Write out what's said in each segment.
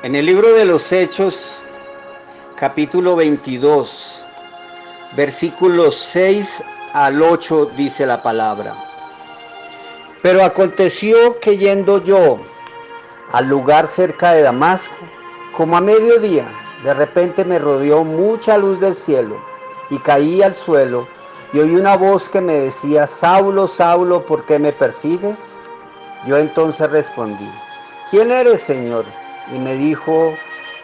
En el libro de los Hechos, capítulo 22, versículos 6 al 8 dice la palabra. Pero aconteció que yendo yo al lugar cerca de Damasco, como a mediodía, de repente me rodeó mucha luz del cielo y caí al suelo y oí una voz que me decía: Saulo, Saulo, ¿por qué me persigues? Yo entonces respondí: ¿quién eres, Señor? Y me dijo: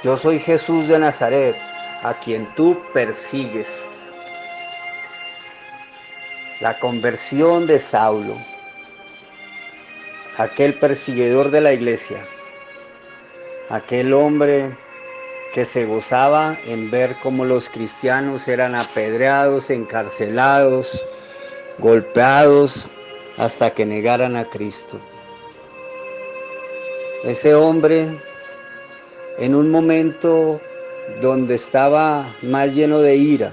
yo soy Jesús de Nazaret, a quien tú persigues. La conversión de Saulo, aquel perseguidor de la iglesia, aquel hombre que se gozaba en ver cómo los cristianos eran apedreados, encarcelados, golpeados, hasta que negaran a Cristo. Ese hombre, en un momento donde estaba más lleno de ira,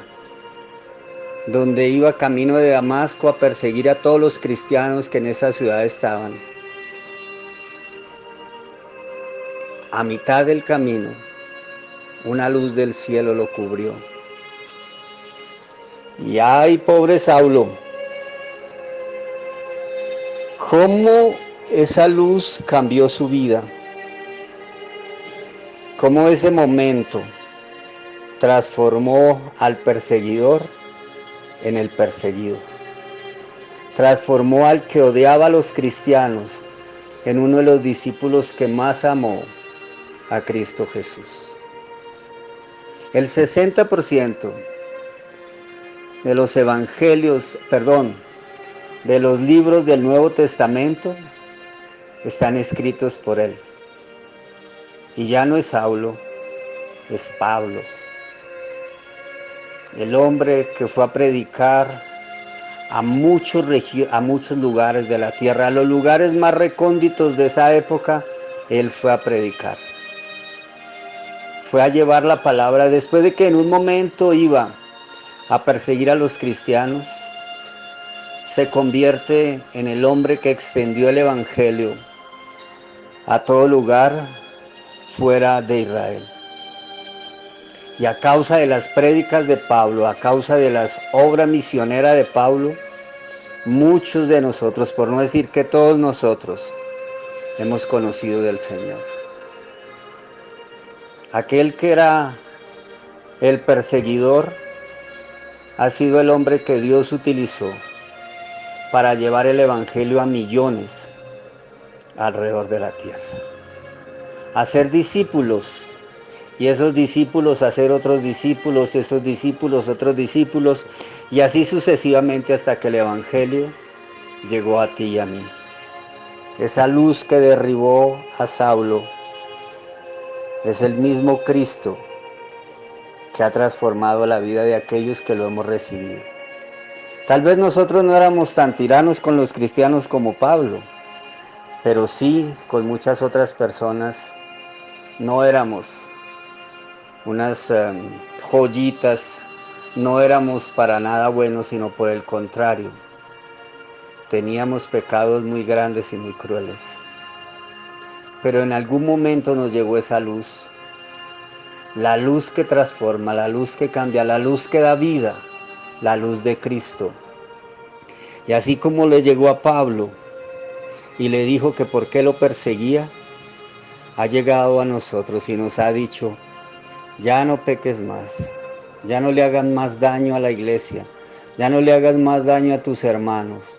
donde iba camino de Damasco a perseguir a todos los cristianos que en esa ciudad estaban, a mitad del camino, una luz del cielo lo cubrió. Y ay, pobre Saulo, cómo esa luz cambió su vida, cómo ese momento transformó al perseguidor en el perseguido, transformó al que odiaba a los cristianos en uno de los discípulos que más amó a Cristo Jesús. El 60% de los evangelios, de los libros del Nuevo Testamento están escritos por él. Y ya no es Saulo, es Pablo. El hombre que fue a predicar a muchos lugares de la tierra, a los lugares más recónditos de esa época, él fue a predicar. Fue a llevar la palabra después de que en un momento iba a perseguir a los cristianos. Se convierte en el hombre que extendió el evangelio a todo lugar fuera de Israel. Y a causa de las prédicas de Pablo, a causa de las obras misioneras de Pablo, muchos de nosotros, por no decir que todos nosotros, hemos conocido del Señor. Aquel que era el perseguidor ha sido el hombre que Dios utilizó para llevar el evangelio a millones alrededor de la tierra. Hacer discípulos, y esos discípulos hacer otros discípulos, esos discípulos otros discípulos, y así sucesivamente hasta que el evangelio llegó a ti y a mí. Esa luz que derribó a Saulo es el mismo Cristo que ha transformado la vida de aquellos que lo hemos recibido. Tal vez nosotros no éramos tan tiranos con los cristianos como Pablo, pero sí con muchas otras personas no éramos unas joyitas, no éramos para nada buenos, sino por el contrario, teníamos pecados muy grandes y muy crueles. Pero en algún momento nos llegó esa luz, la luz que transforma, la luz que cambia, la luz que da vida, la luz de Cristo. Y así como le llegó a Pablo y le dijo que por qué lo perseguía, ha llegado a nosotros y nos ha dicho: ya no peques más, ya no le hagas más daño a la iglesia, ya no le hagas más daño a tus hermanos.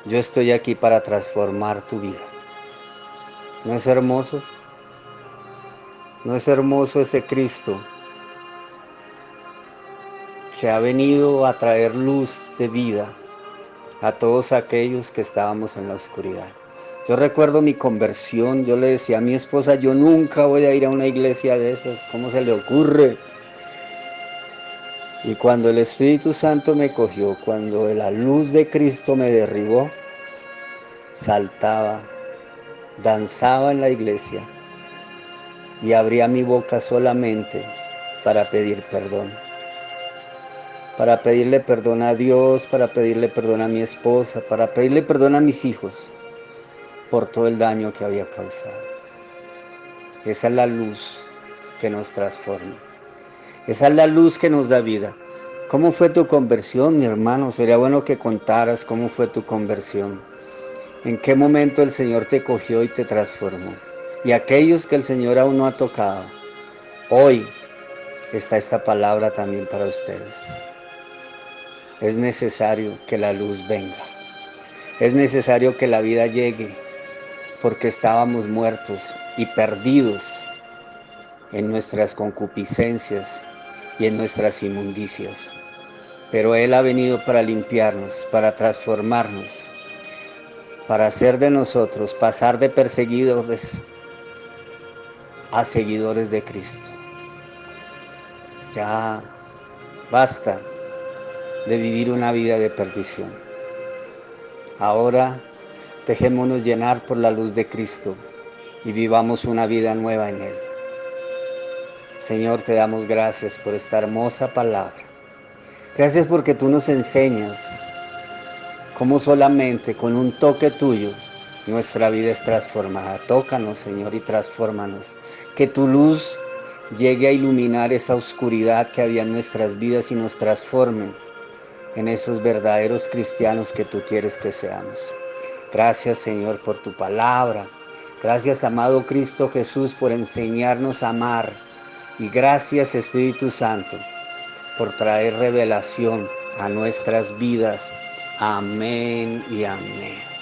Yo estoy aquí para transformar tu vida. ¿No es hermoso? ¿No es hermoso ese Cristo que ha venido a traer luz de vida a todos aquellos que estábamos en la oscuridad? Yo recuerdo mi conversión, yo le decía a mi esposa: yo nunca voy a ir a una iglesia de esas, ¿cómo se le ocurre? Y cuando el Espíritu Santo me cogió, cuando la luz de Cristo me derribó, saltaba, danzaba en la iglesia y abría mi boca solamente para pedir perdón. Para pedirle perdón a Dios, para pedirle perdón a mi esposa, para pedirle perdón a mis hijos por todo el daño que había causado. Esa es la luz que nos transforma. Esa es la luz que nos da vida. ¿Cómo fue tu conversión, mi hermano? Sería bueno que contaras cómo fue tu conversión. ¿En qué momento el Señor te cogió y te transformó? Y aquellos que el Señor aún no ha tocado, hoy está esta palabra también para ustedes. Es necesario que la luz venga. Es necesario que la vida llegue, porque estábamos muertos y perdidos en nuestras concupiscencias y en nuestras inmundicias. Pero Él ha venido para limpiarnos, para transformarnos, para hacer de nosotros, pasar de perseguidores a seguidores de Cristo. Ya basta de vivir una vida de perdición. Ahora dejémonos llenar por la luz de Cristo y vivamos una vida nueva en Él. Señor, te damos gracias por esta hermosa palabra. Gracias porque tú nos enseñas cómo solamente con un toque tuyo nuestra vida es transformada. Tócanos, Señor, y transfórmanos. Que tu luz llegue a iluminar esa oscuridad que había en nuestras vidas y nos transforme en esos verdaderos cristianos que tú quieres que seamos. Gracias, Señor, por tu palabra. Gracias, amado Cristo Jesús, por enseñarnos a amar. Y gracias, Espíritu Santo, por traer revelación a nuestras vidas. Amén y amén.